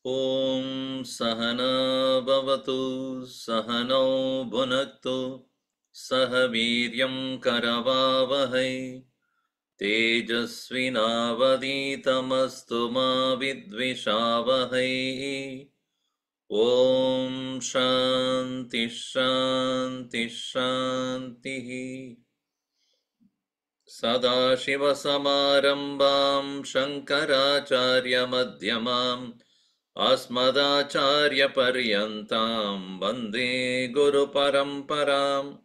Om Sahana Bhavatu Sahano Bhunaktu Sahaviryam Karavavahai Tejasvinavaditamastu ma vidvishavahai. Om Shanti Shanti Shanti. Sadashivasamarambam Shankaracharya Madhyamam Asmadacharya Paryantam Vande Guru Paramparam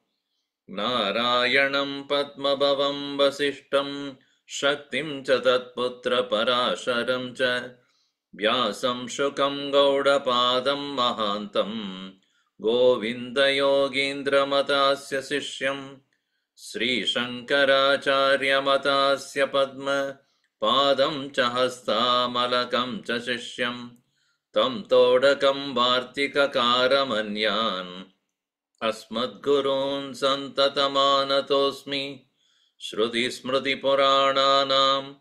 Narayanam Padmabhavam Vasishtam Shaktim cha Tatputra Parasharam cha Vyasam Shukam Gaudapadam Mahantam Govinda Yogindra Matasya Sishyam Sri Shankaracharya Matasya Padma Padam cha Hasta Malakam cha Sishyam Tam Todakam Vartika Karamanyan Asmadgurun Santatamanatosmi Shruti Smriti Purananam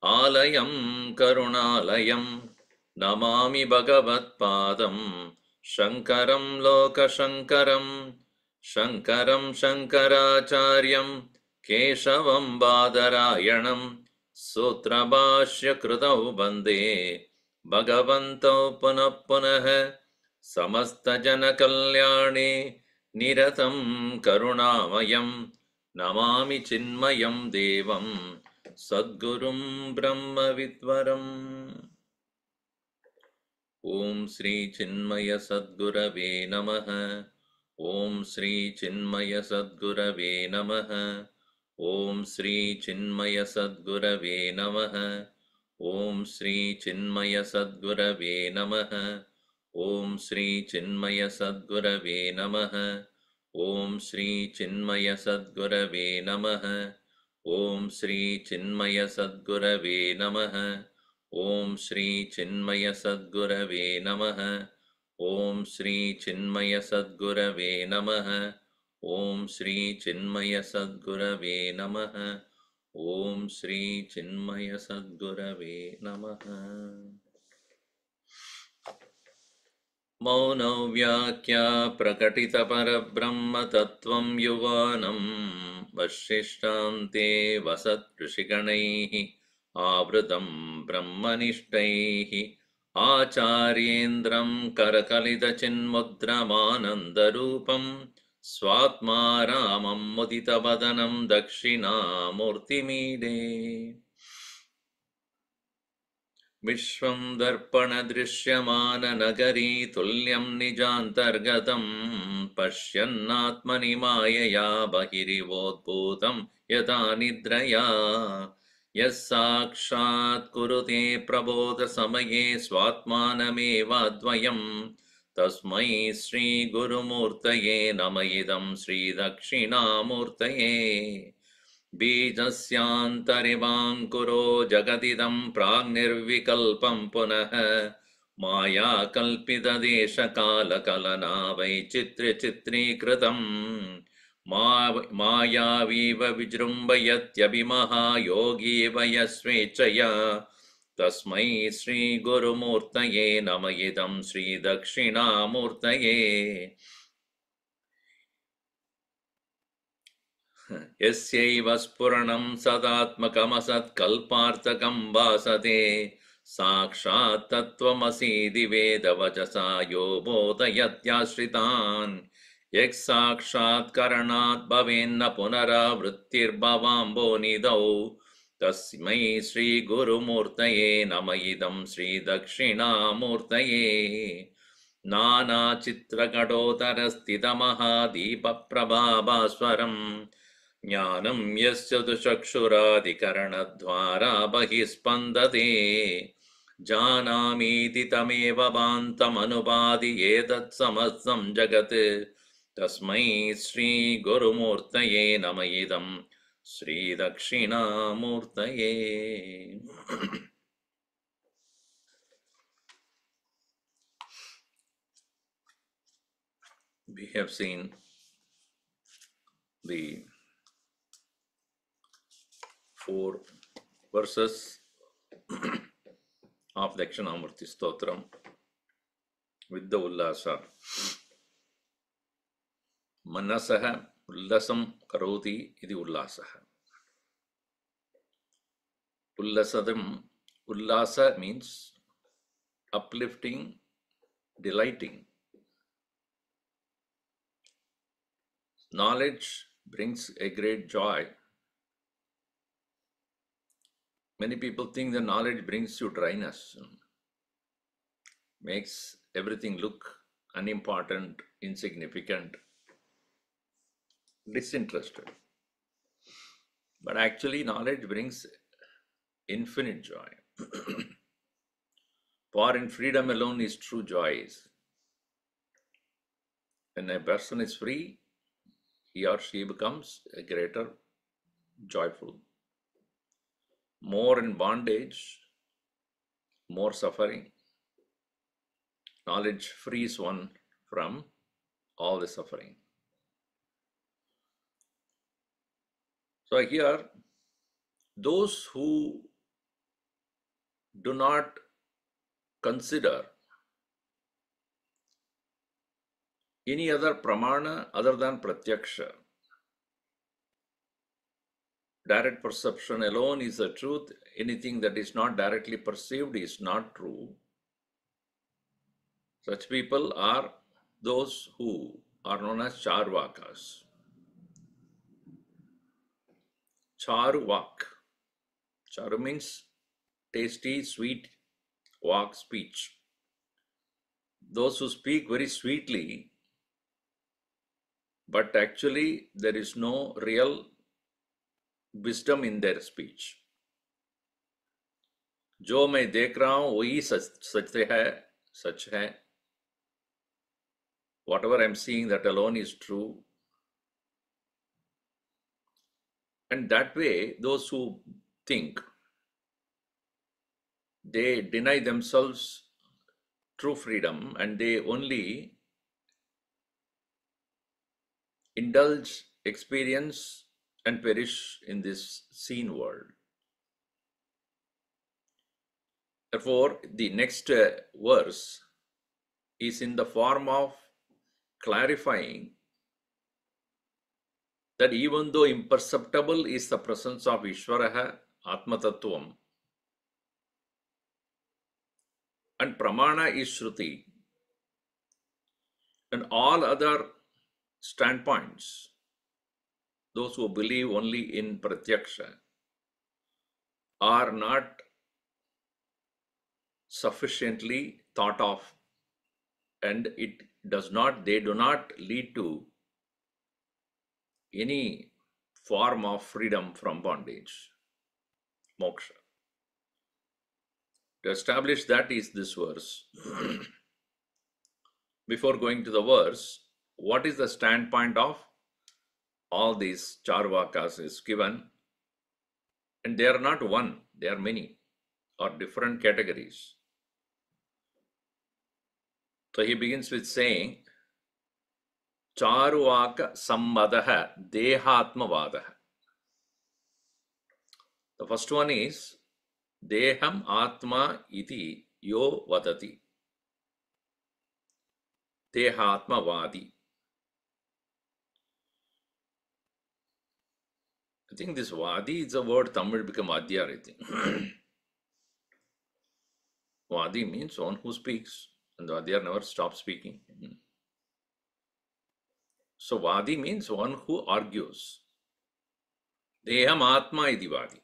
Alayam Karunalayam Namami Bhagavat Padam Shankaram Loka Shankaram Shankaram Shankaracharyam Keshavam Badarayanam Sutrabhashya Krutau Bande Bhagavanto Punah Punah Samasta Jana Kalyani Niratam Karunamayam Namami Chinmayam Devam Sadgurum Brahma Vidvaram. Om Sri Chinmaya Sadgurave Namaha. Om Sri Chinmaya Sadgurave Namaha. Om Sri Chinmaya Sadgurave Namaha. Om Sri Chinmaya Sadgurave Namaha. Om Sri Chinmaya Sadgurave Namaha. Om Sri Chinmaya Sadgurave Namaha. Om Sri Chinmaya Sadgurave Namaha. Om Sri Chinmaya Sadgurave Namaha. Om Sri Chinmaya Sadgurave Namaha. Om Sri Chinmaya Sadgurave Namaha. Om Sri Chinmaya Sadgurave Namaha. Mauna Vyakya Prakatita Parabrahma Tattvam Yuvanam Vashishtamte Vasat Rishiganaihi Avrutam Brahmanishtai Acharyendram Karakalita Chinmudramanandarupam Swatma Ramam Mudita Vadanam Dakshinamoorty Mide Vishwam Darpana Drishyamana Nagari Tulyam Nijantargatam Pashyannatmani Mayaya Bahiri Vodbhutam Yata Nidraya Yasakshat Kurute Prabodha Samaye Swatmanameva Dvayam Tasmai Sri Gurumurtaye Namayidam Sri Dakshinamurtaye Bijasyantarivāṅkuro jagadidam pragnirvikalpam punah Maya kalpita desha kala kalana vaichitra chitrikritam Maya viva vijrumbayatyabimaha yogi vayasvechaya Tasmai Sri Gurumurtaye namayidam Sri Dakshinamurtaye Yasyaiva spuranam sadatmakam kalpartakam vasate Sakshat tattvamasi diveda vachasa yo bodhayatyashritan Yak sakshat karanat bhavenna punaravrittirbhavambo nidau tasmai Sri Guru Murtaye namayidam Sri Dakshinamurtaye Nana Chitra Kadotara Mahadipa Prabhavaswaram Jnanam Yasya Chakshuraadhikaranadvara Bahispandate Janamiti Tameva Bantamanupadi Etat Samastam Jagat Tasmai Sri Guru Murtaye Namayidam Sri Dakshina Murtaye. We have seen the 4 verses of Dakshinamoorty Stotram with the Ullasa. Manasaha Ullasam Karoti iti Ullasaha. Ullasa means uplifting, delighting. Knowledge brings a great joy. Many people think that knowledge brings you dryness, makes everything look unimportant, insignificant, disinterested. But actually, knowledge brings infinite joy. For in freedom alone is true joy. When a person is free, he or she becomes a greater joyful. More in bondage, more suffering. Knowledge frees one from all the suffering. So here, those who do not consider any other pramana other than pratyaksha, direct perception alone is the truth. Anything that is not directly perceived is not true. Such people are those who are known as charvakas. Charvak. Charu means tasty, sweet, vak, speech. Those who speak very sweetly, but actually there is no real wisdom in their speech. जो मैं देख रहा हूं वही सच है, सच है. Whatever I'm seeing, that alone is true. And that way, those who think, they deny themselves true freedom and they only indulge, experience, and perish in this seen world. Therefore, the next verse is in the form of clarifying that even though imperceptible is the presence of Ishvaraha, Atma Tattvam, and Pramana is Shruti, and all other standpoints, those who believe only in Pratyaksha, are not sufficiently thought of, and they do not lead to any form of freedom from bondage, moksha. To establish that is this verse. Before going to the verse, what is the standpoint of all these charvakas is given, and they are not one, they are many, or different categories. So he begins with saying, Charvaka Sammadaha Dehatmavadaha. The first one is Deham Atma iti yo vadati. Dehatmavadi. I think this Vadi is a word Tamil become Adyar, I think. Vadi means one who speaks, and the Adyar never stops speaking. So Vadi means one who argues. Deham Atma iti Vadi.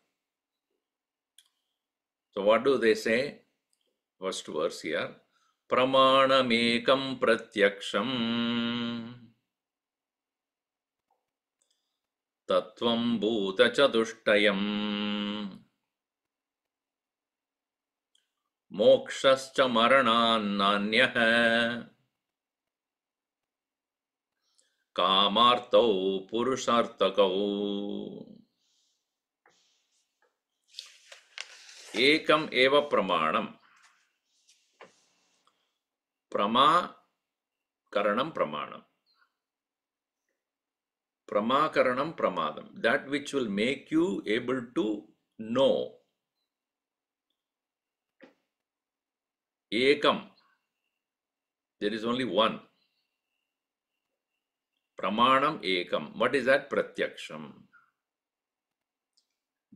So what do they say? First verse here. Pramanamekam pratyaksham Tattvam bhuta chatushtayam Mokshascha maranannanyah Kamartau purushartakau Ekam eva pramanam. Prama karanam pramanam. Prama karanam pramadam. That which will make you able to know. Ekam. There is only one. Pramanam ekam. What is that? Pratyaksham.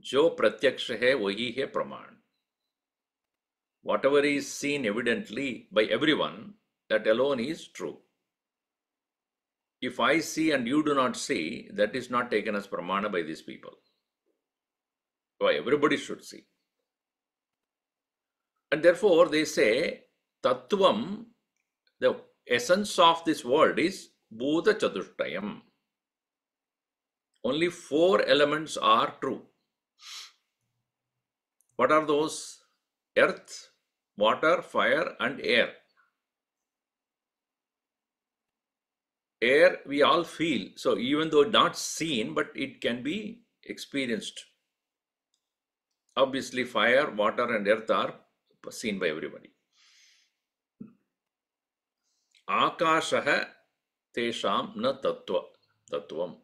Jo pratyaksh hai, wahi hai praman. Whatever is seen evidently by everyone, that alone is true. If I see and you do not see, that is not taken as pramana by these people. Why? Everybody should see. And therefore they say, Tattvam, the essence of this world is Bhuta Chatushtayam. Only 4 elements are true. What are those? Earth, water, fire, and air. Air we all feel, so even though not seen, but it can be experienced. Obviously, fire, water, and earth are seen by everybody. Akashaha tesham na tattvam.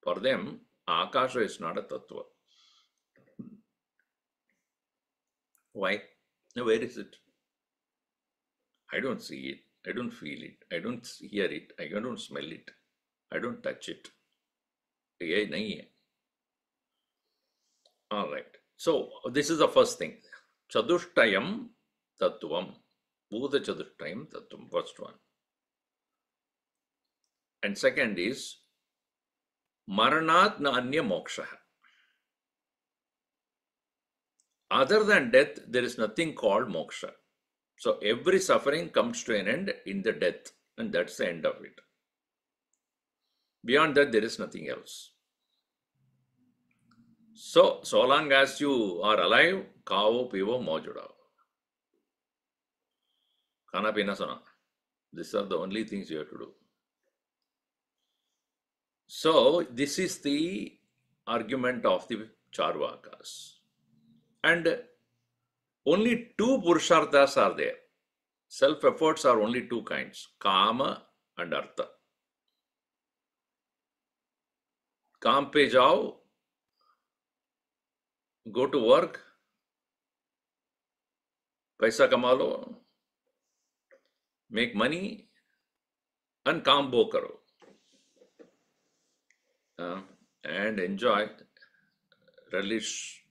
For them, Akasha is not a tattva. Why? Where is it? I don't see it. I don't feel it. I don't hear it. I don't smell it. I don't touch it. All right. So this is the first thing. Chadushtayam tattvam. Bhuta Chadushtayam tattvam. First one. And second is Maranat na anya moksha. Other than death, there is nothing called moksha. So every suffering comes to an end in the death, and that's the end of it. Beyond that, there is nothing else. So long as you are alive, kao, pivo, mojudao. Kana pina sana. These are the only things you have to do. So this is the argument of the Charvakas. And only 2 purusharthas are there. Self-efforts are only 2 kinds, kama and artha. Kam pe jao, go to work, paisa kama lo, make money, and काम वो करो, and enjoy, relish,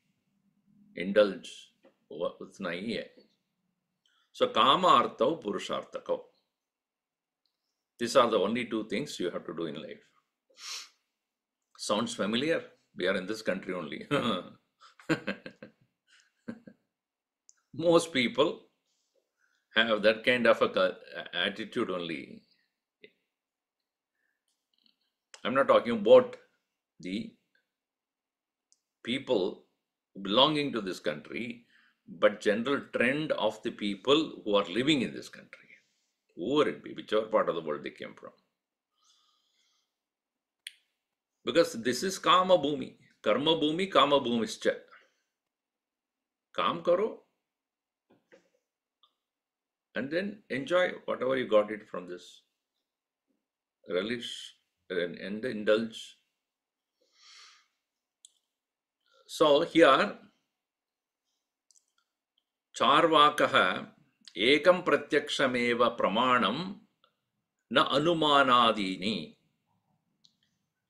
indulge, उतना ही है. So kama artha purusharthako. These are the only 2 things you have to do in life. Sounds familiar? We are in this country only. Most people have that kind of a attitude only. I'm not talking about the people belonging to this country, but general trend of the people who are living in this country, whoever it be, whichever part of the world they came from. Because this is Kama Bhumi, Karma Bhumi, Kama Bhumischa. Kaam karo, and then enjoy whatever you got it from this. Relish and indulge. So here, Charvakaha ekam pratyakshameva pramanam na anumanadini.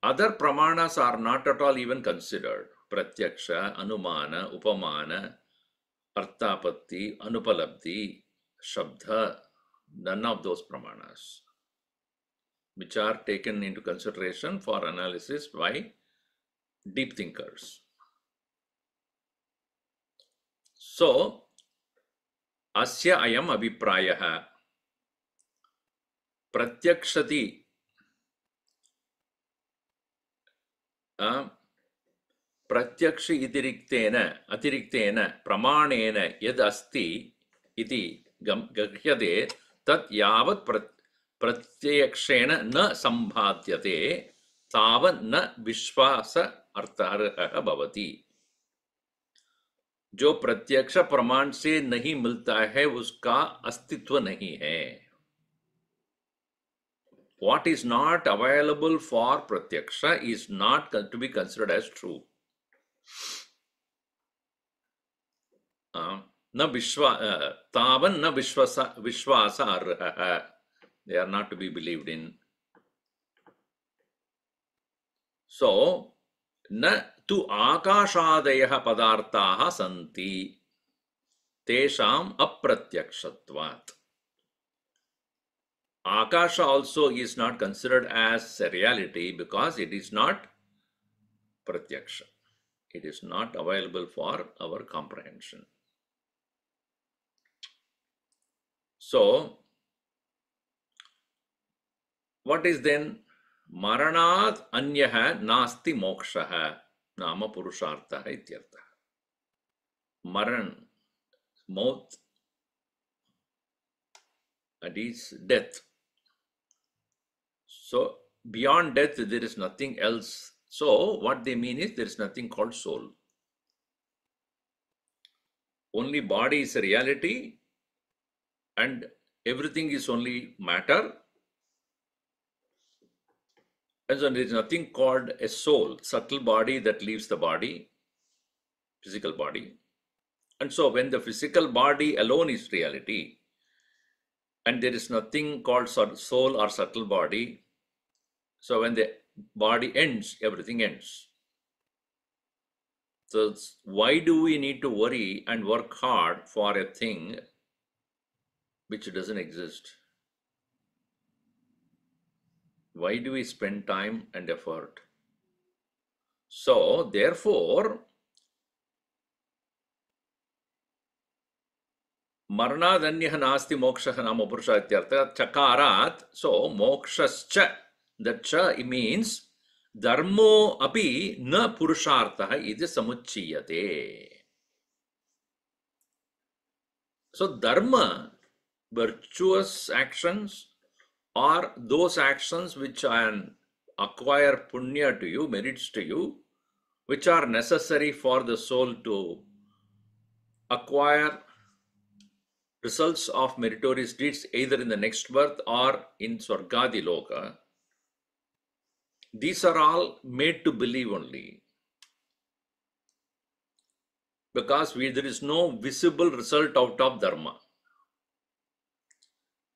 Other pramanas are not at all even considered. Pratyaksha, anumana, upamana, arthapatti, anupalabdhi, shabdha, none of those pramanas. which are taken into consideration for analysis by deep thinkers. So, asya ayam abhiprayah pratyakshati प्रत्यक्ष अतिरिक्तेन प्रमाणेन यद् अस्ति इति गह्यते तत् यावत् प्रत्यक्षेण न संभाव्यते तावत् न विश्वास अर्थः भवति. जो प्रत्यक्ष प्रमाण से नहीं मिलता है उसका अस्तित्व नहीं है. What is not available for pratyaksha is not to be considered as true. Na tavan na vishwasa arha. They are not to be believed in. So, na tu akashadayah padartaha santi tesham apratyakshadvat. Akasha also is not considered as a reality because it is not pratyaksha. It is not available for our comprehension. So, what is then maranat anyah nasti mokshaha nama purushartha ityartha. Maran, mouth, that is death. So, beyond death there is nothing else. So, what they mean is there is nothing called soul. Only body is a reality and everything is only matter. And so there is nothing called a soul, subtle body that leaves the body, physical body. And so when the physical body alone is reality, and there is nothing called soul or subtle body, so when the body ends, everything ends. So why do we need to worry and work hard for a thing which doesn't exist? Why do we spend time and effort? So, therefore, maranadanyah nasti moksha nama purusha ityartha chakarat. So, mokshascha, that cha means dharmo api na purushartha iti samuchiyate. So, dharma, virtuous actions, or those actions which acquire punya to you, merits to you, which are necessary for the soul to acquire results of meritorious deeds either in the next birth or in Swargadi Loka. These are all made to believe only. Because there is no visible result out of dharma.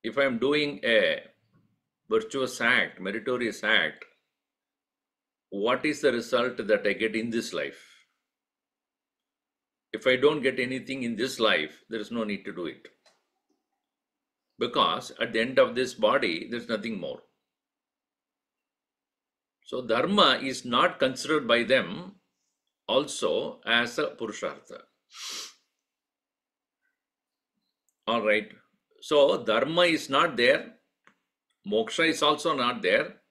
If I am doing a virtuous act, meritorious act, what is the result that I get in this life? If I don't get anything in this life, there is no need to do it. Because at the end of this body, there is nothing more. So dharma is not considered by them also as a purushartha. All right. So dharma is not there. Moksha is also not there.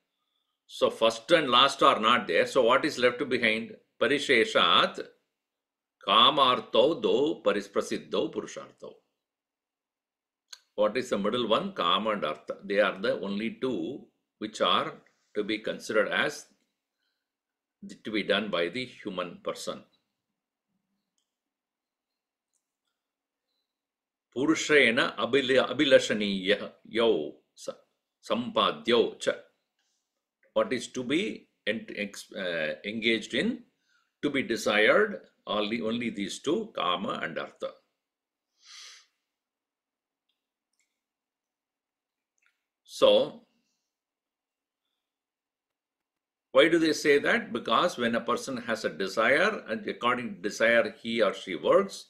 So first and last are not there. So what is left behind? Parisheshat kamartho do parisprasiddho purushartho. What is the middle one? Kama and artha. They are the only two which are to be considered as to be done by the human person. Purushena abhilashaniya yo sampadyo cha. What is to be engaged in, to be desired, only these two, kama and artha. So, why do they say that? Because when a person has a desire, and according to desire he or she works,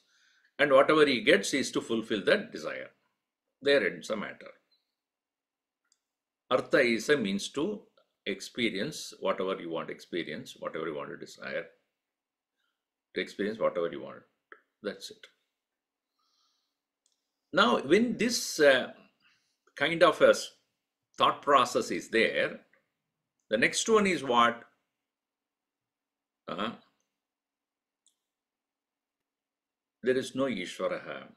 and whatever he gets is to fulfill that desire. There ends the matter. Artha is a means to experience whatever you want to experience, whatever you want to desire, to experience whatever you want. That's it. Now, when this kind of a thought process is there, the next one is what? There is no Ishvara.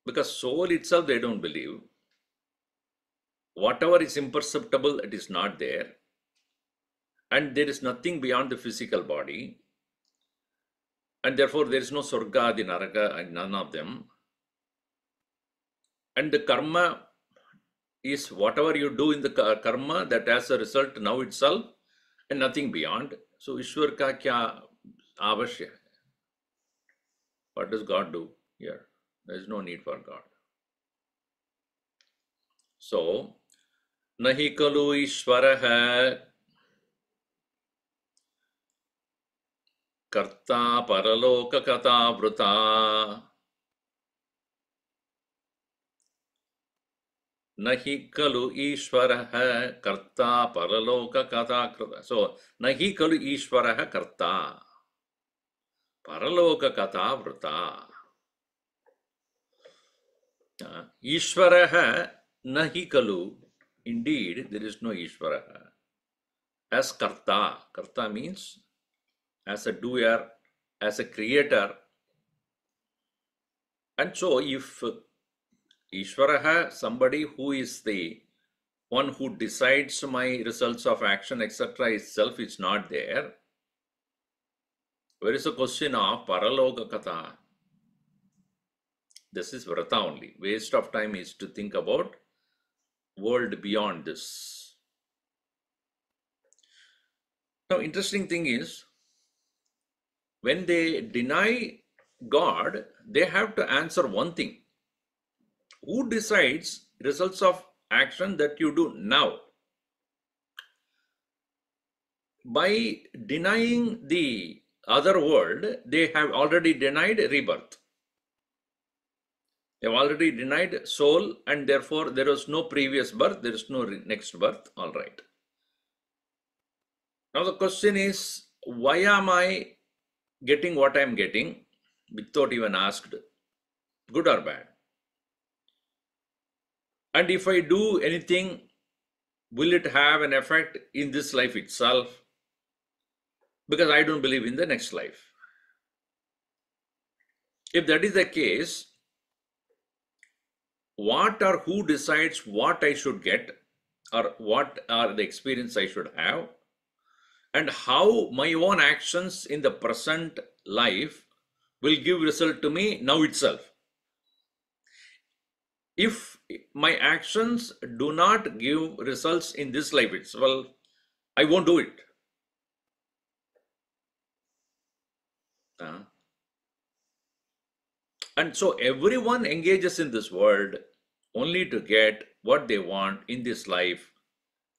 Because soul itself, they don't believe. Whatever is imperceptible, it is not there. And there is nothing beyond the physical body. And therefore, there is no Surga, the Naraka, and none of them. And the karma is whatever you do in the karma, that has a result now itself, and nothing beyond. So, Ishwar ka kya avashya? What does God do here? There is no need for God. So, nahi kalu Ishvaraha karta paraloka kata vrata. Nahi kalu Ishvaraha karta paraloka kata krata. So, nahi kalu Ishvaraha karta paraloka kata vrata. Ishvaraha nahi kalu. Indeed, there is no Ishvaraha. As karta. Karta means as a doer, as a creator. And so, if Ishvaraha, somebody who is the one who decides my results of action, etc., itself is not there, where is the question of paraloka kata? This is vrata only. Waste of time is to think about world beyond this. Now, interesting thing is, when they deny God, they have to answer one thing. Who decides results of action that you do now? By denying the other world, they have already denied rebirth. They have already denied soul, and therefore there was no previous birth, there is no next birth. All right. Now the question is, why am I getting what I am getting without even asked, good or bad? And if I do anything, will it have an effect in this life itself? Because I don't believe in the next life. If that is the case, what or who decides what I should get, or what are the experience I should have, and how my own actions in the present life will give result to me now itself? If my actions do not give results in this life itself, well, I won't do it. And so everyone engages in this world only to get what they want in this life,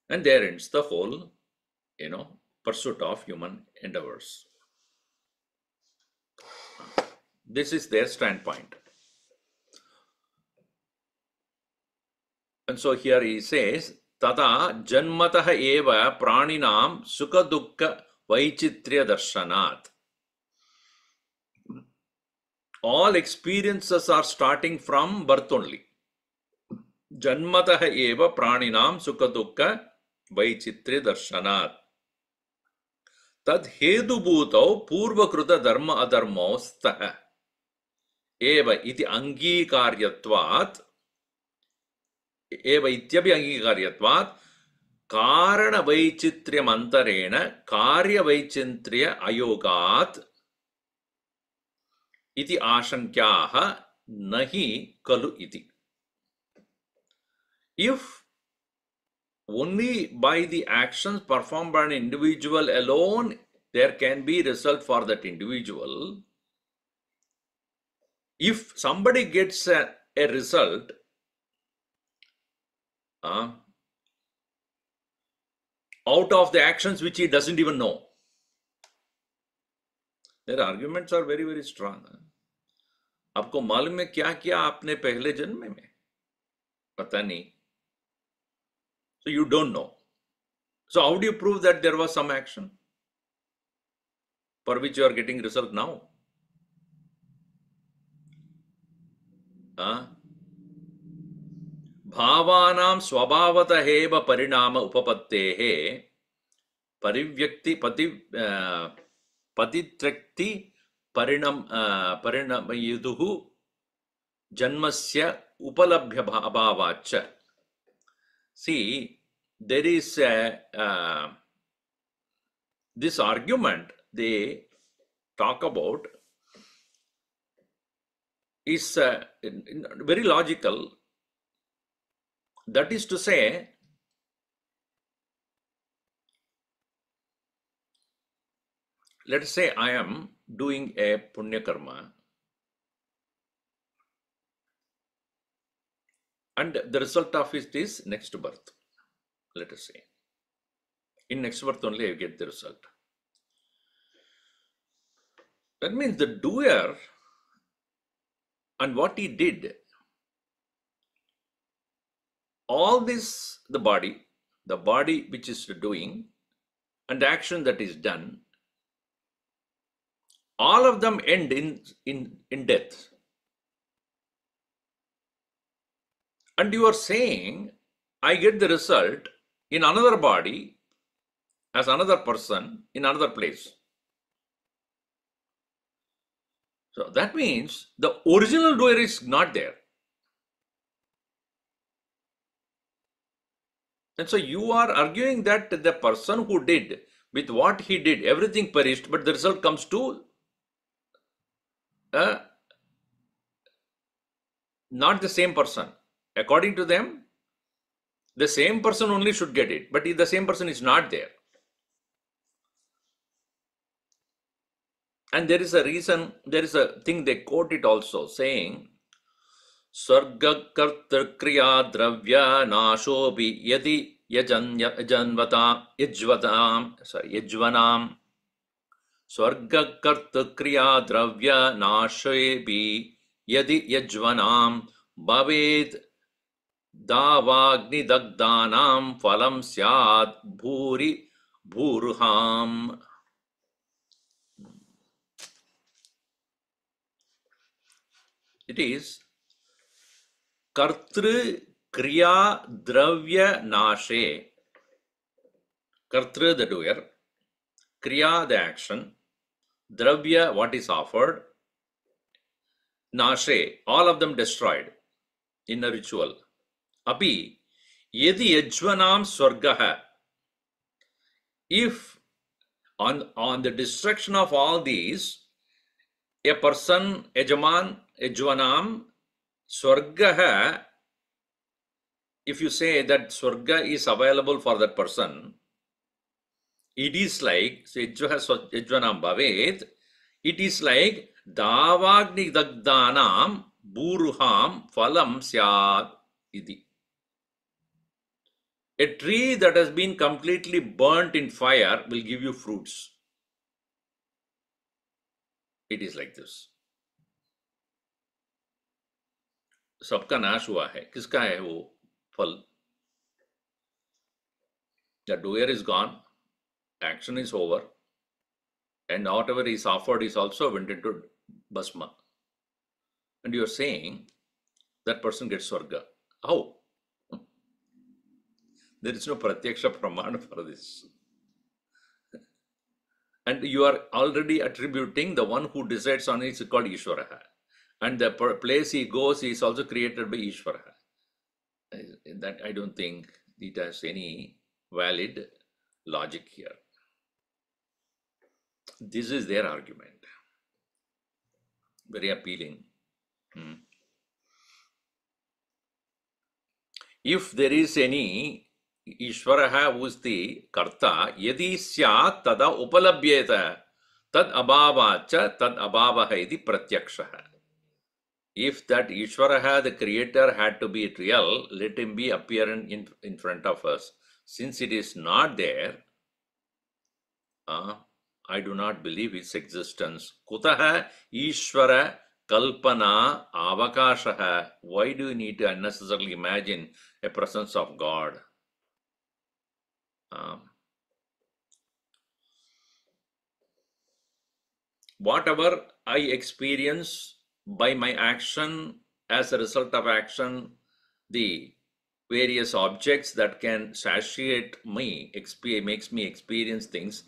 and there ends the whole, pursuit of human endeavors. This is their standpoint. And so here he says, Tata janmataha eva praninam sukha dukkha vaichitriya darshanat. All experiences are starting from birth only. Janmataha eva praninam sukha dukkha vaichitriya darshanat. Tad hedu bhutau purvakruta dharma adharmau stha eva iti angikaryatvat eva ityabhi angikaryatvat karana vaichitriya antarena karya vaichitriya ayogat iti ashankyaha nahi kalu iti. If only by the actions performed by an individual alone there can be result for that individual, if somebody gets a result out of the actions which he doesn't even know, their arguments are very, very strong. आपको मालूम है क्या किया आपने पहले जन्म में? Patani. So you don't know. So how do you prove that there was some action for which you are getting result now? भावानां स्वभावतः एव परिणाम उपपत्तेः परिव्यक्ति पतित्रक्ति परिणमयुः जन्मस्य उपलभ्य अभावाच्च. See, there is this argument they talk about is very logical. That is to say, let us say I am doing a punya karma and the result of it is next birth. Let us say in next birth only I get the result. That means the doer and what he did, all this, the body which is doing and the action that is done, all of them end in death. And you are saying, I get the result in another body, as another person, in another place. So that means the original doer is not there. And so you are arguing that the person who did, with what he did, everything perished, but the result comes to not the same person. According to them, the same person only should get it, but if the same person is not there. And there is a reason, there is a thing they quote it also, saying, Swarga karta kriya dravya nashobi yadi yajvanam Swarga karta kriya dravya nashebi yadi yajvanam bhaved davagni dagdanam phalam syad bhuri bhurham. It is Kartru Kriya Dravya Nashe. Kartru the doer, Kriya the action, Dravya what is offered, Nashe all of them destroyed in a ritual. Api Yedi Yajvanam Swargaha. If on the destruction of all these, a person, Yajvanam, Swargaha, if you say that Swarga is available for that person, it is like, so Yajvanam Bhavet, it is like Davagni Dagdanam Buruham Phalam Syad Iti. A tree that has been completely burnt in fire will give you fruits. It is like this. सबका नाश हुआ है, किसका है वो फल? The doer is gone, action is over, and whatever is offered is also went into Bhasma. And you are saying that person gets Swarga. How? There is no Pratyaksha Pramana for this. And you are already attributing the one who decides on it is called Ishvaraha. And the place he goes is also created by Ishvaraha. That I don't think it has any valid logic here. This is their argument. Very appealing. If there is any Ishvaraha who is the Karta, Yadi Syat Tada Upalabhyeta Tad Abhavacha Tad Abhavaha iti Pratyakshaha. If that Ishvaraha, the creator, had to be real, let him be appearing in front of us. Since it is not there, I do not believe its existence. Kutaha Ishvara kalpana avakashaha. Why do you need to unnecessarily imagine a presence of God? Um, whatever I experience by my action, as a result of action, the various objects that can satiate me, makes me experience things,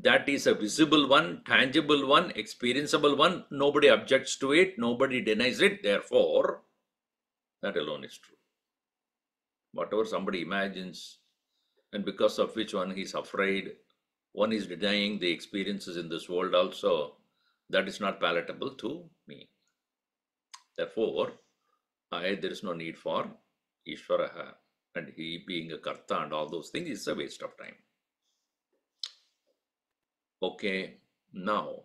that is a visible one, tangible one, experienceable one. Nobody objects to it, nobody denies it. Therefore, that alone is true. Whatever somebody imagines, and because of which one is afraid, one is denying the experiences in this world also, that is not palatable to me. Therefore, there is no need for Ishvaraha, and he being a Karta and all those things is a waste of time. Okay, now,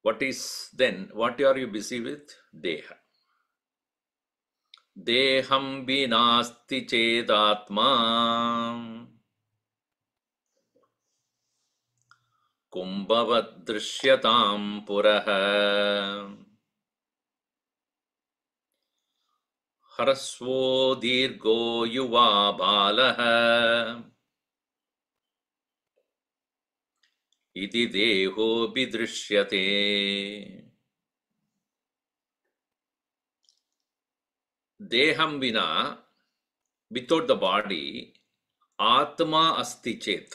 what are you busy with? Deha. Deham vinasti chedatma kumbhavat drishyatam puraha harasvo dirgo yuva balaha iti deho vidrishyate. Deham vina, without the body, Atma asti chet.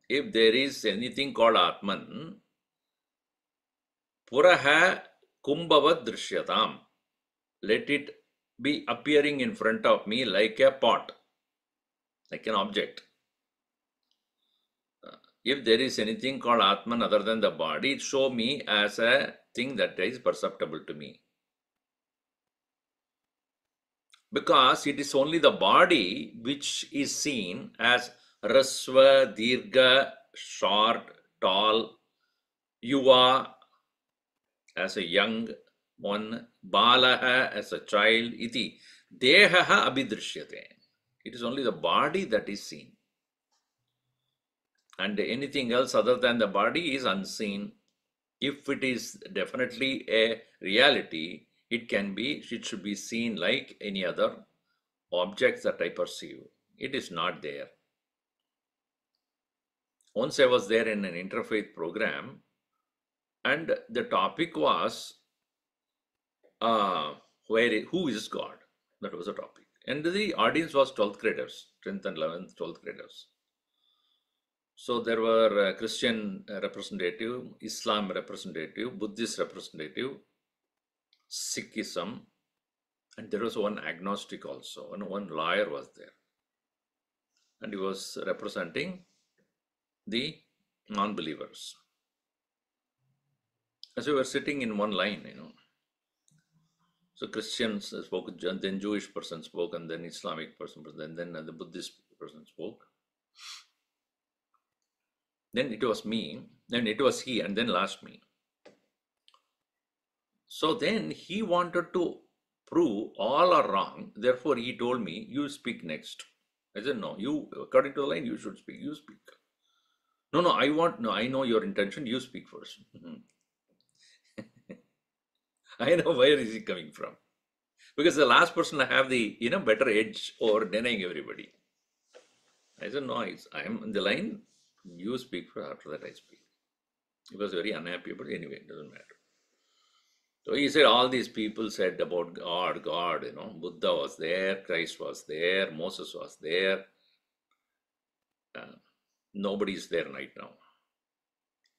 If there is anything called Atman, Puraha kumbhava drishyatam. Let it be appearing in front of me like a pot, like an object. If there is anything called Atman other than the body, show me as a thing that is perceptible to me. Because it is only the body which is seen as Rasva, Dirga, short, tall, Yuva as a young one, Balaha as a child, iti. Dehaha abhidrishyate. It is only the body that is seen. And anything else other than the body is unseen. If it is definitely a reality, it should be seen like any other objects that I perceive. It is not there. Once I was there in an interfaith program, and the topic was who is God? That was the topic. And the audience was 12th graders, 10th and 11th, 12th graders. So there were Christian representative, Islam representative, Buddhist representative, Sikhism, and there was one agnostic also, and one lawyer was there. And he was representing the non-believers. As we were sitting in one line, So Christians spoke, then Jewish person spoke, and then Islamic person, then the Buddhist person spoke. Then it was me, then it was he, and then last me. So then he wanted to prove all are wrong. Therefore, he told me, you speak next. I said, no, you, according to the line, you should speak. You speak. No, I know your intention. You speak first. I know where is he coming from. Because the last person I have the, better edge over denying everybody. I said, no, I am in the line. You speak first, after that I speak. He was very unhappy, but anyway, it doesn't matter. So he said, all these people said about God, Buddha was there, Christ was there, Moses was there. Nobody is there right now.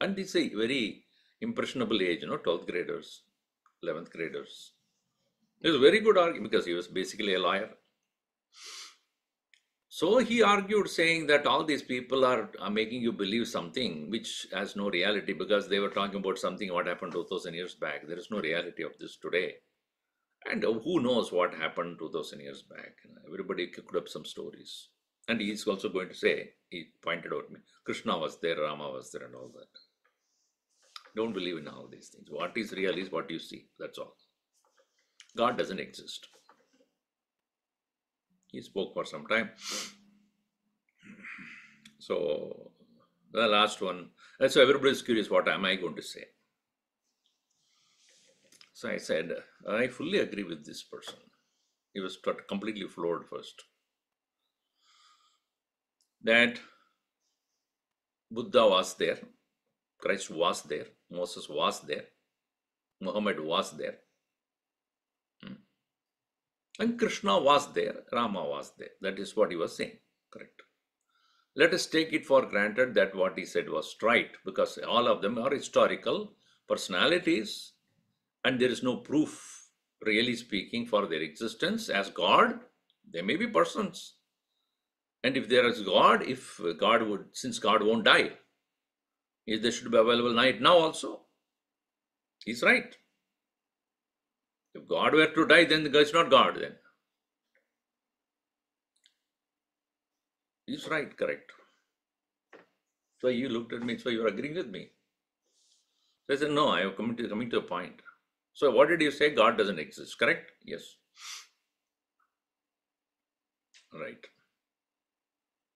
And it's a very impressionable age, 12th graders, 11th graders. It was a very good argument because he was basically a lawyer. So he argued saying that all these people are making you believe something which has no reality, because they were talking about something what happened 2000 years back. There is no reality of this today. And who knows what happened 2000 years back. Everybody cooked up some stories. And he's also going to say, he pointed out me, Krishna was there, Rama was there and all that. Don't believe in all these things. What is real is what you see. That's all. God doesn't exist. He spoke for some time. So The last one. And so everybody is curious, what am I going to say? So I said, I fully agree with this person. He was completely floored first. That Buddha was there, Christ was there, Moses was there, Muhammad was there, and Krishna was there, Rama was there. That is what he was saying. Correct. Let us take it for granted that what he said was right, because all of them are historical personalities and there is no proof, really speaking, for their existence as God. They may be persons. And if there is God, if God would, since God won't die, if they should be available night now also, he's right. If God were to die, then it's not God then. He's right, correct. So you looked at me, so you're agreeing with me. So I said, no, I am coming to a point. So what did you say? God doesn't exist, correct? Yes. Right.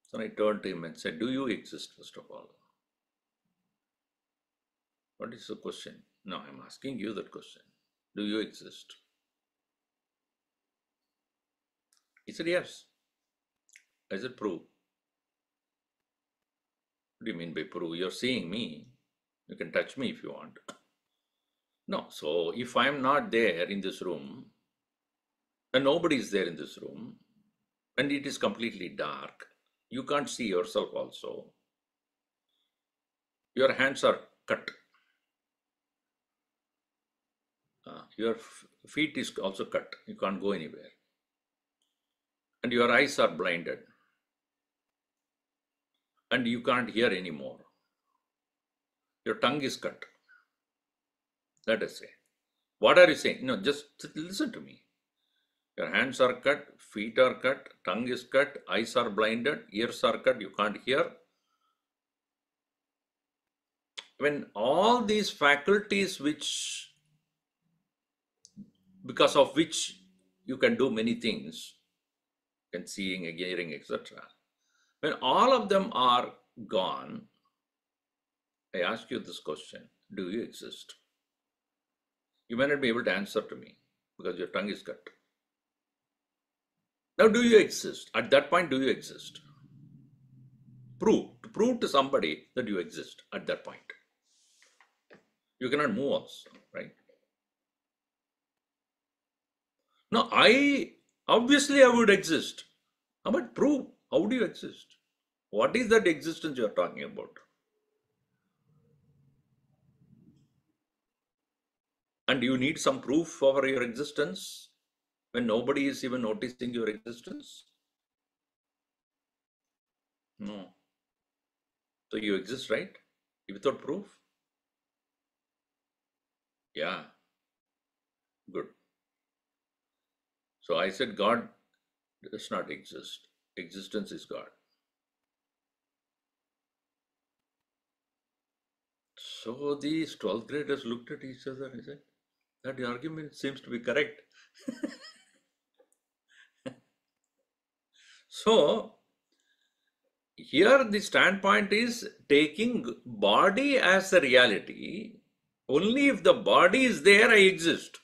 So I turned to him and said, do you exist, first of all? What is the question? No, I'm asking you that question. Do you exist? He said, yes. I said, prove. What do you mean by prove? You're seeing me. You can touch me if you want. No, so if I'm not there in this room, and nobody is there in this room, and it is completely dark, you can't see yourself also. Your hands are cut. Your feet is also cut. You can't go anywhere. And your eyes are blinded. And you can't hear anymore. Your tongue is cut. Let us say. What are you saying? No, just listen to me. Your hands are cut, feet are cut, tongue is cut, eyes are blinded, ears are cut, you can't hear. When all these faculties because of which you can do many things, and seeing, hearing, etc. When all of them are gone, I ask you this question, do you exist? You may not be able to answer to me because your tongue is cut. Now, do you exist? At that point, do you exist? Prove to somebody that you exist at that point. You cannot move also, right? Now, obviously I would exist. How about prove? How do you exist? What is that existence you are talking about? And you need some proof for your existence when nobody is even noticing your existence? No. So you exist, right? Without proof? Yeah. Good. So I said God does not exist. Existence is God. So these 12th graders looked at each other and said, that argument seems to be correct. So here the standpoint is taking body as a reality. Only if the body is there, I exist.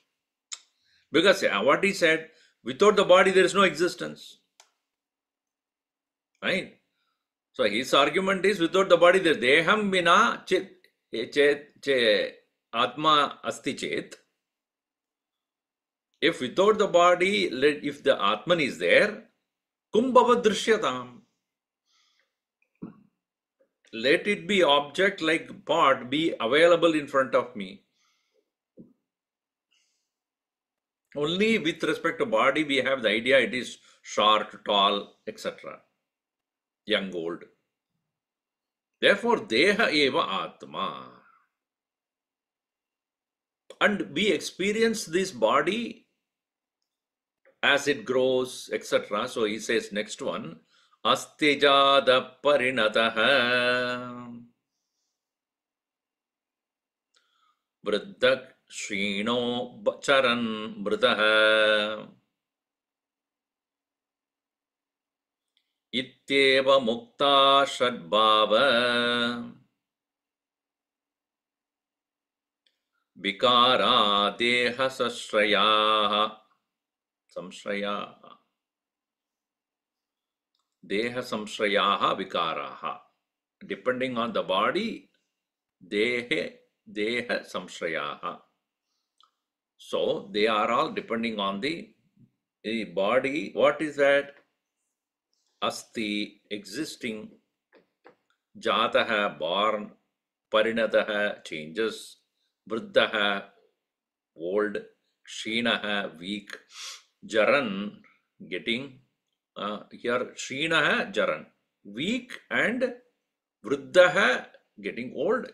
Because what he said, without the body, there is no existence. Right? So his argument is, without the body, there is deham vina atma asti chet. If without the body, if the Atman is there, kumbhava drishyatam. Let it be object like pot be available in front of me. Only with respect to body, we have the idea it is short, tall, etc. Young, old. Therefore, deha eva atma. And we experience this body as it grows, etc. So he says, next one, astijada parinataha vriddak shrino charan mritaha. Ityeva mukta shadbhava vikara deha sashraya. Samshrayaha. Deha samshrayaha vikaraha. Depending on the body, deha samshrayaha. So they are all depending on the body. What is that? Asti, existing, jataha, born, parinataha, changes, vriddhaha, old, kshinaha, weak, jaran, getting, here kshinaha, jaran, weak, and vriddhaha, getting old.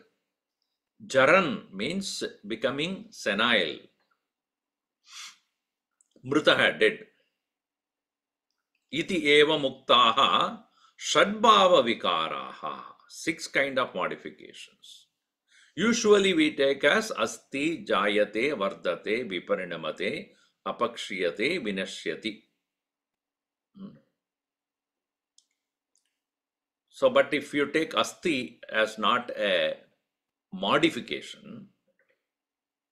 Jaran means becoming senile. Mritaha, dead. Iti eva muktaha shadbhava vikaraha. 6 kind of modifications. Usually we take as asti, jayate, vardate, viparinamate, apakshiyate, vinashyati. So, but if you take asti as not a modification,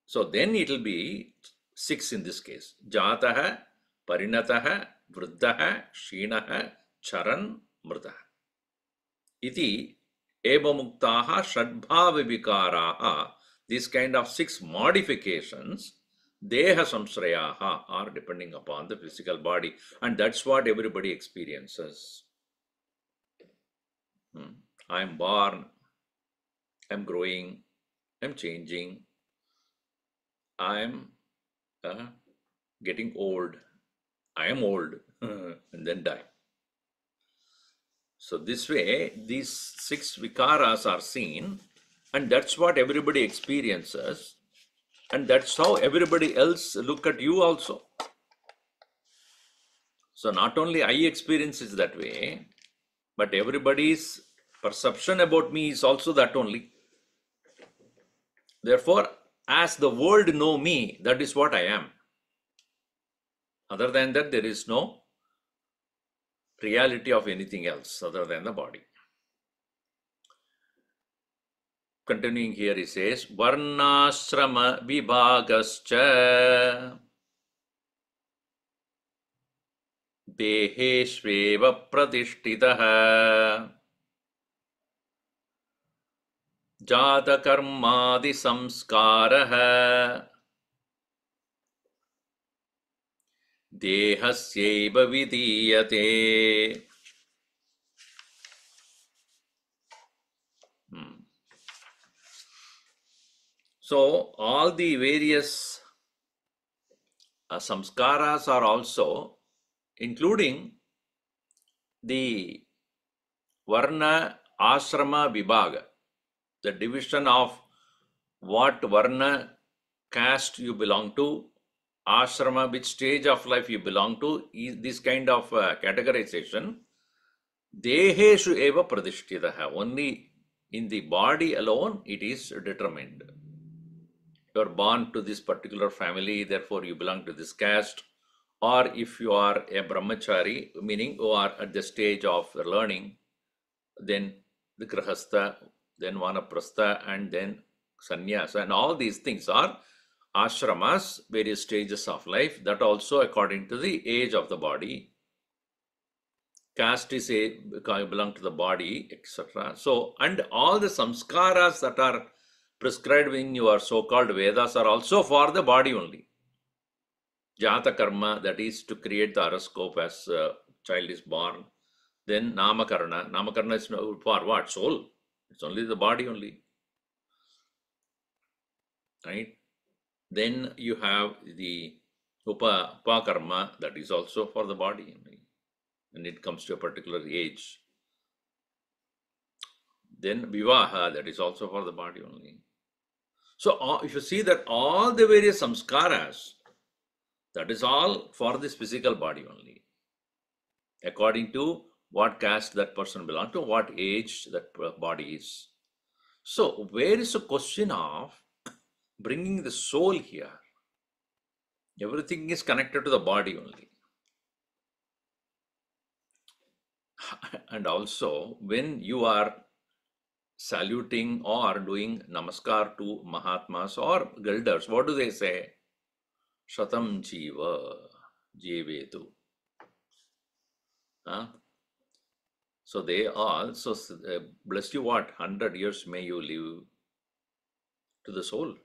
so then it will be 6 in this case. Jataha, parinataha, vriddhaha, shinaha, charan, mritaha. Iti eva muktaha shadbhava vikaraha. These kind of 6 modifications, deha samsrayaha, are depending upon the physical body, and that's what everybody experiences. I am born, I am growing, I am changing, I am getting old, I am old, and then die. So this way, these 6 vikaras are seen, and that's what everybody experiences, and that's how everybody else look at you also. So not only I experience it that way, but everybody's perception about me is also that only. Therefore, as the world know me, that is what I am. Other than that, there is no reality of anything else other than the body. Continuing here, he says, Varnashrama vibhagascha deheshveva pratishtitaha jata karmadi samskaraha dehasyeva vidiyate. So all the various samskaras are also including the varna ashrama vibhaga, the division of what varna caste you belong to, ashrama, which stage of life you belong to, is this kind of categorization. Deheshu eva pradishtitaha. Only in the body alone it is determined. You are born to this particular family, therefore you belong to this caste. Or if you are a brahmachari, meaning you are at the stage of learning, then the grahastha, then vanaprastha, and then sannyasa, and all these things are ashramas, various stages of life, that also according to the age of the body. Caste is belong to the body, etc. So, and all the samskaras that are prescribed in your so-called Vedas are also for the body only. Jata karma, that is to create the horoscope as a child is born. Then namakarana. Namakarana is for what? Soul. It's only the body only. Right? Then you have the upakarma, that is also for the body only. When it comes to a particular age. Then vivaha, that is also for the body only. So if you see that all the various samskaras, that is all for this physical body only. According to what caste that person belongs to, what age that body is. So where is the question of bringing the soul here? Everything is connected to the body only. And also, when you are saluting or doing namaskar to Mahatmas or elders, what do they say? Shatam Jiva Jeevetu. Huh? So they also bless you what? 100 years may you live to the soul.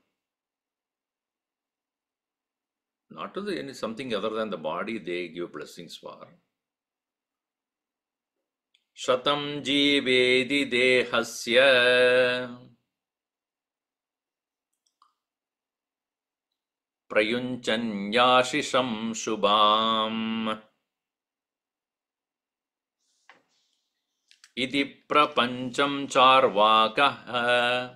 Not to the something other than the body they give blessings for. Shatam Jeevedi Dehasya Prayunchanyashisham Shubham Iti Prapancham Charvakah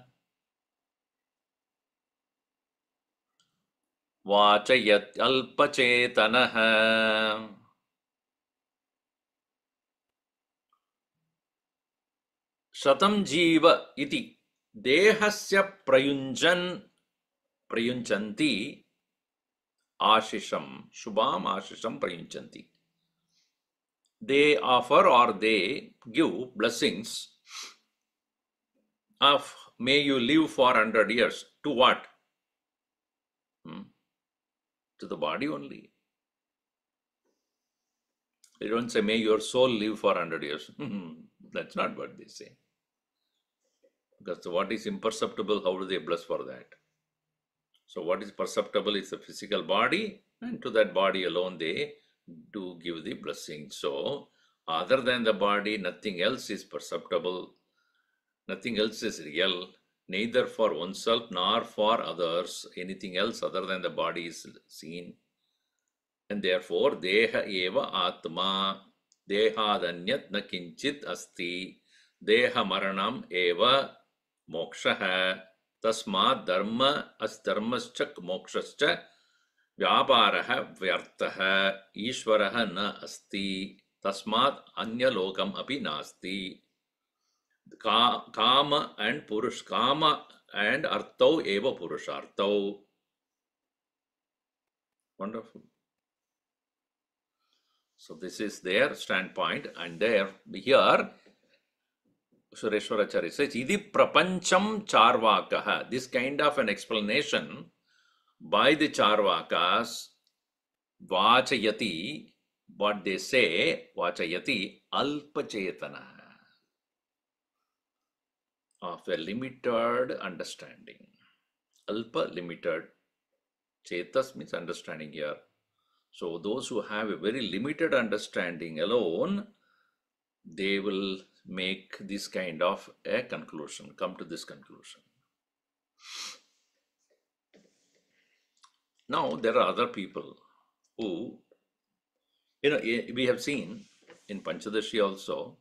Vachayat Alpachetanah Shatam Jiva Iti Dehasya Prayunchanti Ashisham Shubham Ashisham Prayunchanti. They offer or they give blessings of may you live for 100 years. To what? To the body only. They don't say may your soul live for 100 years. That's not what they say. Because what is imperceptible, how do they bless for that? So what is perceptible is the physical body, and to that body alone they do give the blessing. So other than the body, nothing else is perceptible, nothing else is real, neither for oneself nor for others. Anything else other than the body is seen. And therefore, deha eva atma, dehadanyat na kinchit asti, deha maranam eva mokshaha, tasmat dharma asdharmaschak mokshascha vyaparaha vyartaha ishvaraha na asti, tasmat anya lokam api nasti. Kama and purush, kama and artau eva purushartau. Wonderful. So this is their standpoint, and there here Sureshwaracharya says, Idi prapancham charvakaha. This kind of an explanation by the charvakas, vachayati, what they say, vachayati alpachetana, of a limited understanding. Alpa, limited. Chetas means understanding here. So those who have a very limited understanding alone, they will make this kind of a conclusion, come to this conclusion. Now, there are other people who, we have seen in Panchadashi also,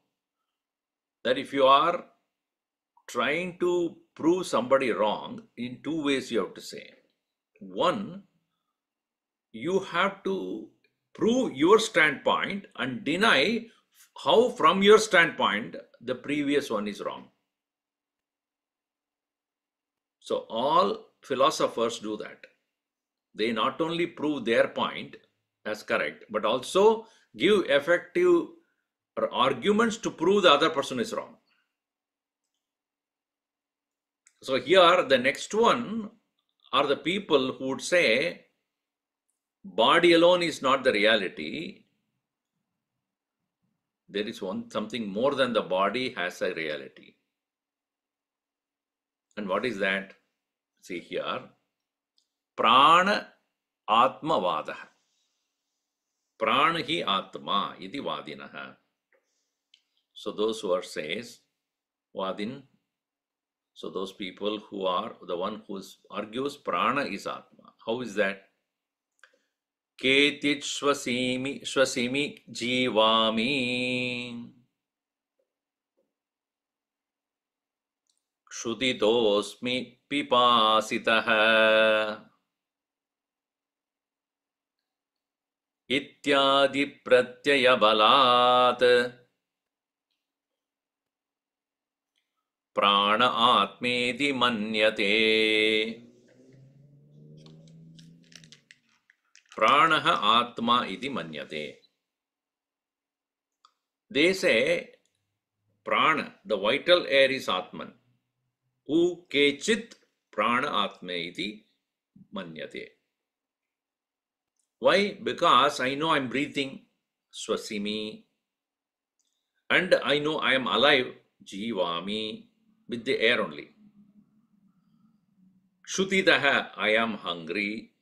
that if you are trying to prove somebody wrong, in two ways you have to say. One, you have to prove your standpoint and deny how from your standpoint the previous one is wrong. So all philosophers do that. They not only prove their point as correct, but also give effective arguments to prove the other person is wrong. So here the next one are the people who would say body alone is not the reality. There is something more than the body has a reality. And what is that? See here, prana atma vadaha. Prana hi atma iti vadinaha. So those who are says vadin, so those people who are the one who argues prana is atma. How is that? Ketit shvasimi jivami shuditosmi pipasitaha ityadi pratyaya balat prana atmeti manyate. Pranaha atma iti manyate. They say Prana, the vital air is Atman. U kechit prana atme iti manyate. Why? Because I know I'm breathing, swasimi, and I know I am alive, jivami, with the air only. Shutitaha, I am hungry,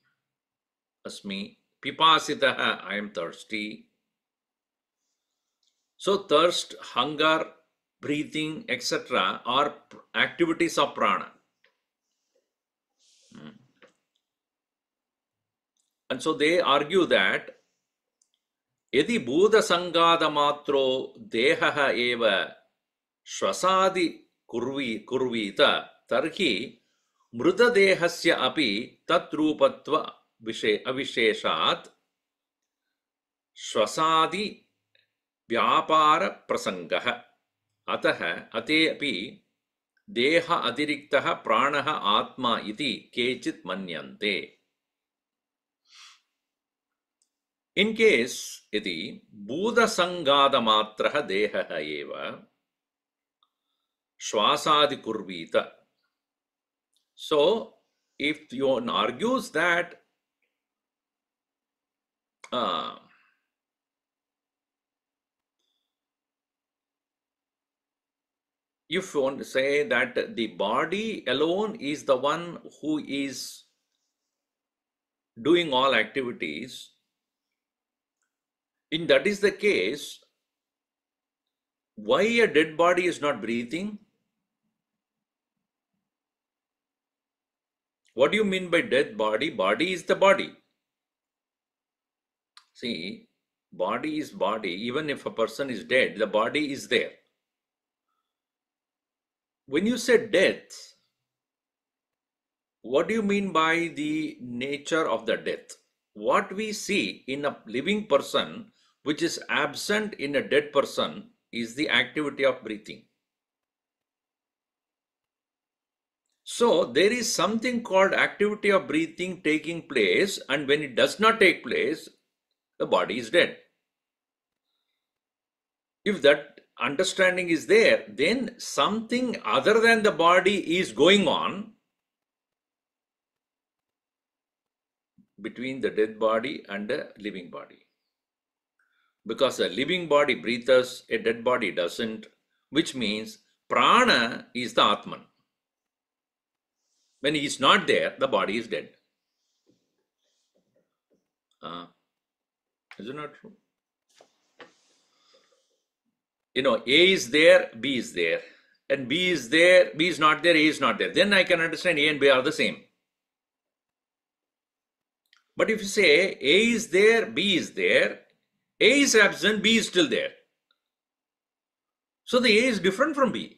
asmi. Pipasitaha, I am thirsty. So thirst, hunger, breathing, etc. are activities of prana. And so they argue that यदि भूतसंगातमात्रो देहः एव श्वसादि कुर्वीत तर्हि मृतदेहस्य अपि तद्रूपत्व अविशेषात् श्वसादि व्यापार प्रसंगः अतः अतेऽपि देह अतिरिक्तः प्राणः आत्मा इति केचित् मन्यन्ते. In case iti bhūtasangātamatraha dehaha eva shvasadi kurvita. So, if one argues that if one say that the body alone is the one who is doing all activities, if that is the case, why a dead body is not breathing? What do you mean by dead body? Body is the body. See, body is body. Even if a person is dead, the body is there. When you say death, what do you mean by the nature of the death? What we see in a living person, which is absent in a dead person, is the activity of breathing. So there is something called activity of breathing taking place, and when it does not take place, the body is dead. If that understanding is there, then something other than the body is going on between the dead body and the living body. Because a living body breathes, a dead body doesn't, which means prana is the Atman. When he is not there, the body is dead. Is it not true? You know, A is there, B is there. And B is there, B is not there, A is not there. Then I can understand A and B are the same. But if you say A is there, B is there, A is absent, B is still there. So the A is different from B.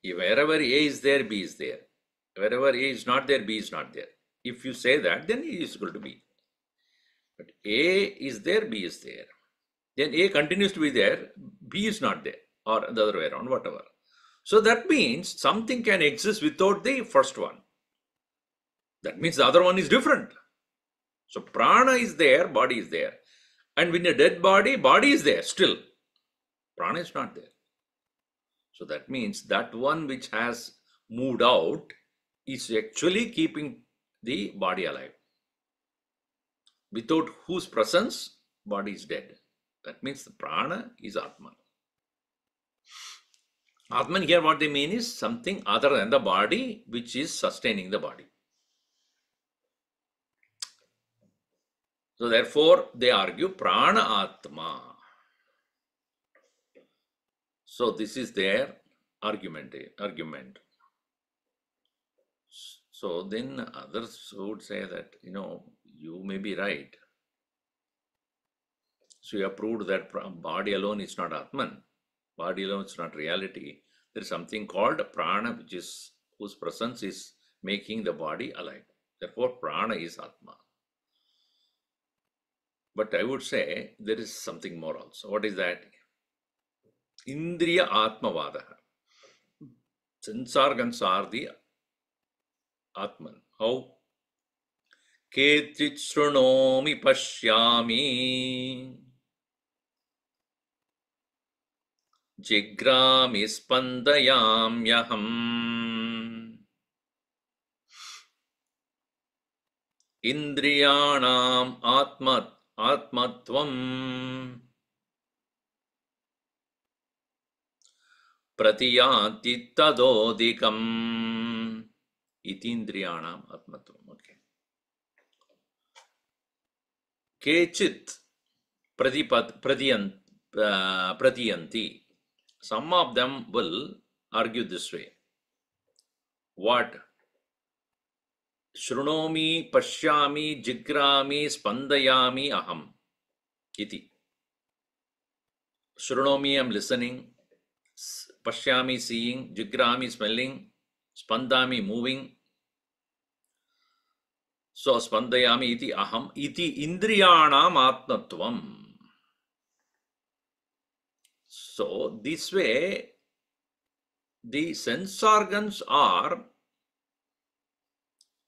If wherever A is there, B is there. Wherever A is not there, B is not there. If you say that, then A is equal to B. But A is there, B is there. Then A continues to be there, B is not there, or the other way around, whatever. So that means something can exist without the first one. That means the other one is different. So prana is there, body is there. And when a dead body, body is there still. Prana is not there. So that means that one which has moved out is actually keeping the body alive. Without whose presence, body is dead. That means the prana is Atman. Atman here, what they mean is something other than the body which is sustaining the body. So therefore, they argue prana atma. So this is their argument. So then others would say that, you may be right. So you have proved that body alone is not Atman. Body alone is not reality. There is something called prana, whose presence is making the body alive. Therefore, prana is Atma. But I would say there is something more also. What is that? Indriya Atmavada. Sense organs are the Atman. How? Ketit srunomi pashyami. Jigrami spandayamyaham Indriyanam atmatvam Pratiyanti tadodikam Itindriyanam atmatvam. Okay. Kechit pratiyanti. Some of them will argue this way. What? Shrunomi, pashyami, jigrami, spandayami aham. Iti. Shrunomi, I am listening. Pashyami, seeing. Jigrami, smelling. Spandami, moving. So, spandayami iti aham. Iti indriyanam atmatvam. So, this way, the sense organs are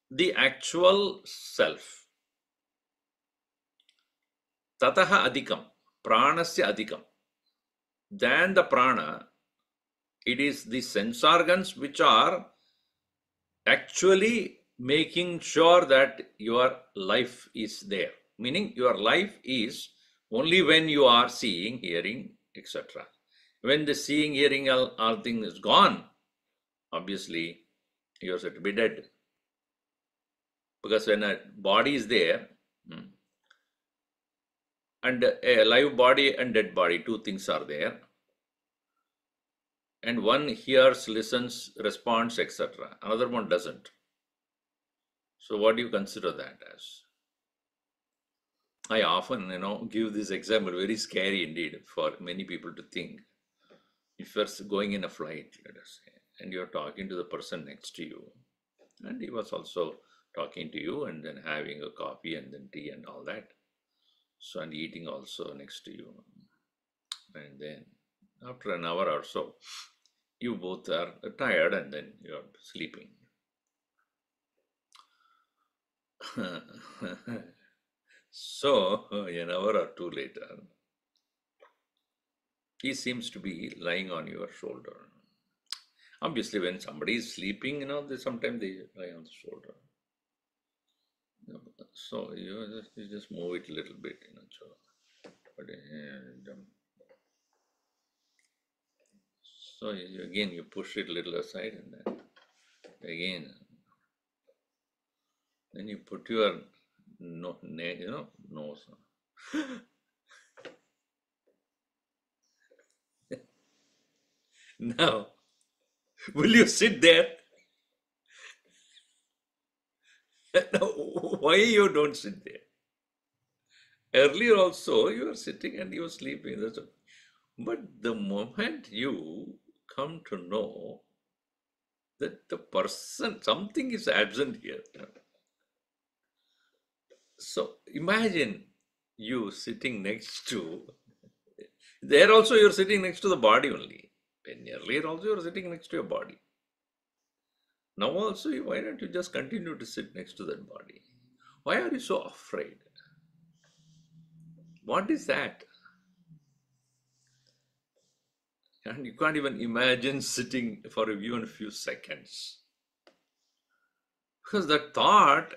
the actual self. Tataha adhikam. Pranasya adhikam. Than the prana, it is the sense organs which are actually making sure that your life is there. Meaning your life is only when you are seeing, hearing, etc. When the seeing, hearing, all thing is gone, obviously you are said to be dead. Because when a body is there, and a live body and dead body, two things are there. And one hears, listens, responds, etc. Another one doesn't. So what do you consider that as? I often, give this example, very scary indeed for many people to think. If you're going in a flight, let us say, and you're talking to the person next to you, and he was also talking to you, and then having a coffee and then tea and all that. So, and eating also next to you. And then after an hour or so, you both are tired and then you're sleeping. So, an hour or two later, he seems to be lying on your shoulder. Obviously, when somebody is sleeping, sometimes they lie on the shoulder. So you just move it a little bit, So again, you push it a little aside, and then again, then you put your nose. Now, will you sit there? Now, why you don't sit there? Earlier also, you were sitting and you were sleeping. But the moment you come to know that the person, something is absent here. So imagine you sitting next to, there also you're sitting next to the body only. When earlier also you're sitting next to your body. Now also, why don't you just continue to sit next to that body? Why are you so afraid? What is that? And you can't even imagine sitting for even a few seconds. Because the thought,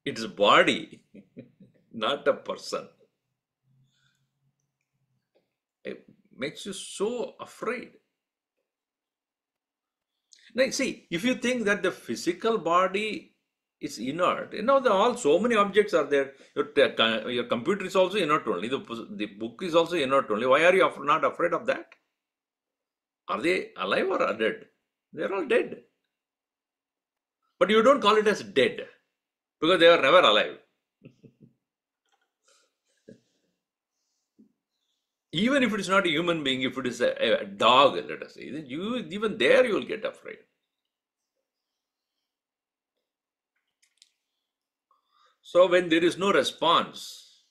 it's a body, not a person. It makes you so afraid. Now, see, if you think that the physical body is inert, so many objects are there. Your computer is also inert only. The book is also inert only. Why are you not afraid of that? Are they alive or are dead? They're all dead. But you don't call it as dead because they are never alive. Even if it is not a human being, if it is a dog, let us say, even there you will get afraid. So when there is no response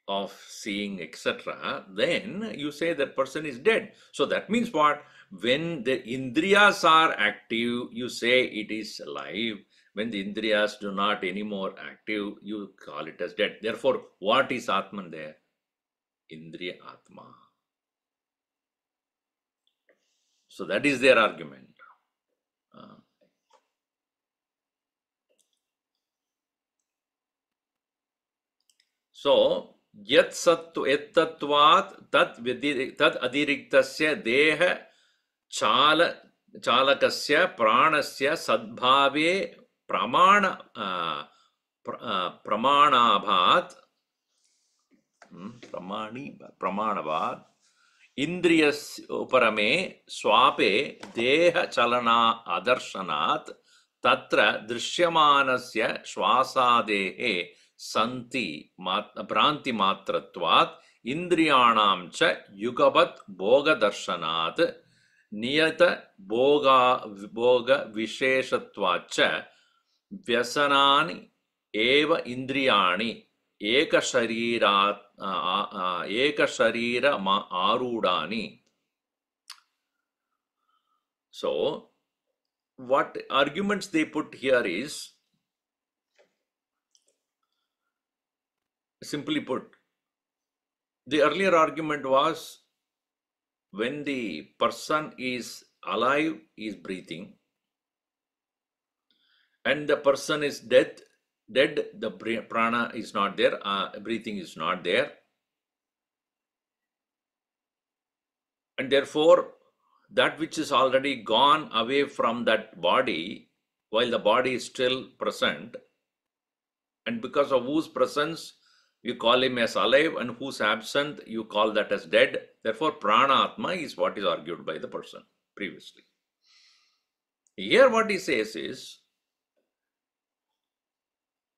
of seeing, etc., then you say that person is dead. So that means what? When the indriyas are active, you say it is alive. When the indriyas do not anymore active, you call it as dead. Therefore, what is Atman there? Indriya Atma. So that is their argument. So yat tatvat tat adiriktasya deha चालकस्य प्राणस्य सद्भावे प्रमाणाभात् इंद्रियस्य उपरमे स्वापे देह चलना अदर्शनात् तत्र दृश्यमानस्य श्वासादेः सन्ति भ्रांति मात्रत्वात् इंद्रियाणां च युगपत् भोगदर्शनात् नियत भोग विशेषत्वाच्च व्यसनानि एव इंद्रियाणि एक शरीर आरूढ़ानि. So what arguments they put here is, simply put, the earlier argument was, when the person is alive, is breathing, and the person is dead, the prana is not there, breathing is not there, and therefore that which is already gone away from that body, while the body is still present, and because of whose presence you call him as alive, and who's absent you call that as dead. Therefore prana atma is what is argued by the person previously. Here what he says is,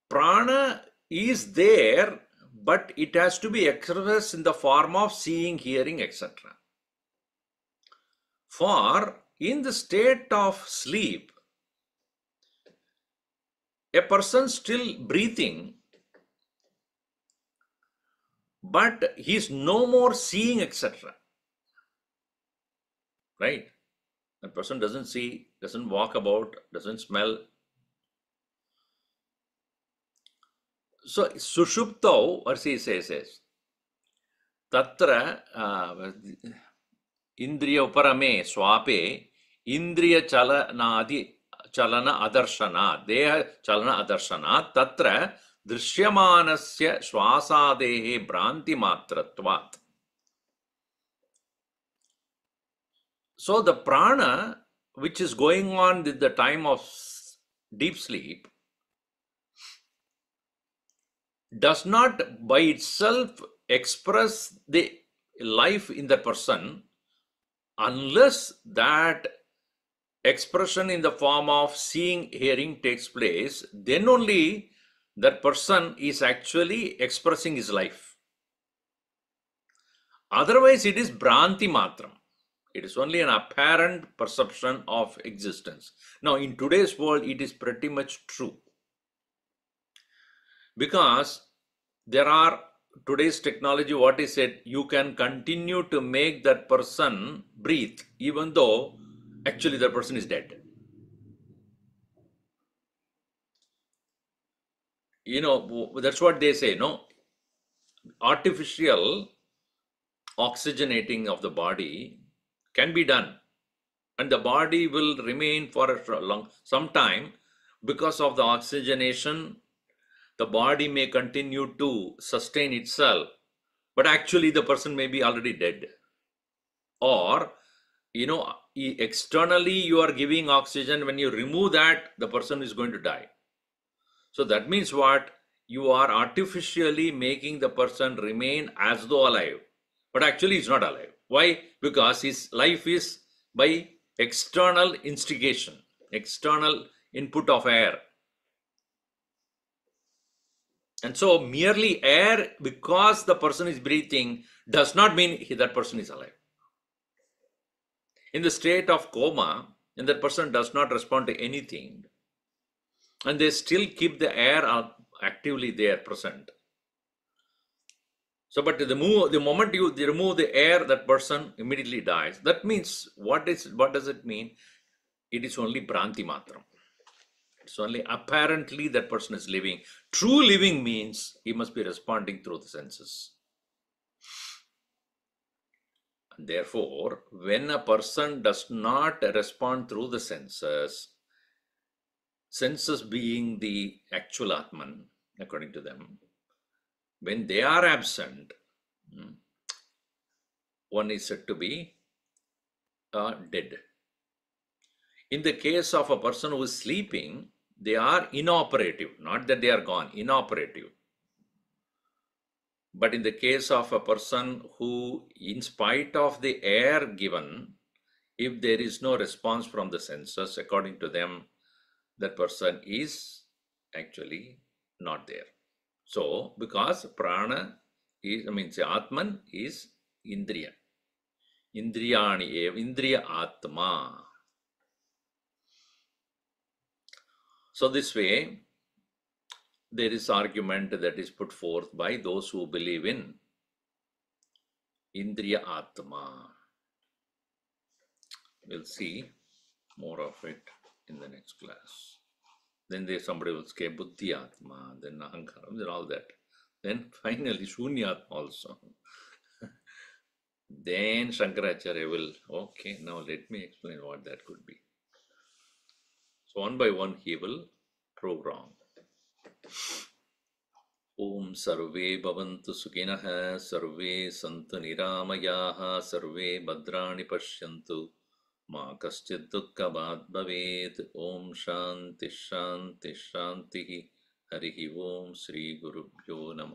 prana is there, but it has to be expressed in the form of seeing, hearing, etc. For in the state of sleep, a person still breathing, but he is no more seeing, etc. Right? A person doesn't see, doesn't walk about, doesn't smell. So sushuptau, or he says, tatra indriya uparame swape indriya chalana adarshana deha chalana adarshana tatra drishyamanasya shwasadehe bhranti matratvat. So the prana which is going on with the time of deep sleep does not by itself express the life in the person, unless that expression in the form of seeing, hearing takes place. Then only that person is actually expressing his life. Otherwise it is bhranti matram. It is only an apparent perception of existence. Now in today's world it is pretty much true, because there are today's technology, what is it, you can continue to make that person breathe even though actually that person is dead. You know, that's what they say, no? Artificial oxygenating of the body can be done, and the body will remain for some time. Because of the oxygenation, the body may continue to sustain itself, but actually the person may be already dead. Or, you know, externally you are giving oxygen, when you remove that, the person is going to die. So that means what? You are artificially making the person remain as though alive, but actually he's not alive. Why? Because his life is by external instigation, external input of air. And so merely air, because the person is breathing, does not mean that person is alive. In the state of coma, and that person does not respond to anything, and they still keep the air actively there present. So, but the moment you remove the air, that person immediately dies. That means, what does it mean? It is only bhranti matram. It's only apparently that person is living. True living means he must be responding through the senses. Therefore, when a person does not respond through the senses being the actual Atman, according to them, when they are absent, one is said to be dead. In the case of a person who is sleeping, they are inoperative, not that they are gone, inoperative. But in the case of a person who, in spite of the air given, if there is no response from the senses, according to them, that person is actually not there. So, because prana is, Atman is Indriya. Indriyani eva, Indriya Atma. So, this way, there is argument that is put forth by those who believe in Indriya Atma. We'll see more of it in the next class. Then somebody will say Buddhi Atma, then Ahankaram, then all that. Then finally Shunyatma also. Then Shankaracharya will, okay, now let me explain what that could be. So one by one he will prove wrong. Om Sarve Bhavantu Sukhinah, Sarve Santu Niramayaha, Sarve Bhadrani Pashyantu, Ma Kaschid Dukkhabhat Bhavet. Om Shanti Shanti Shanti. Harihi Om Sri Gurubhyo Namah.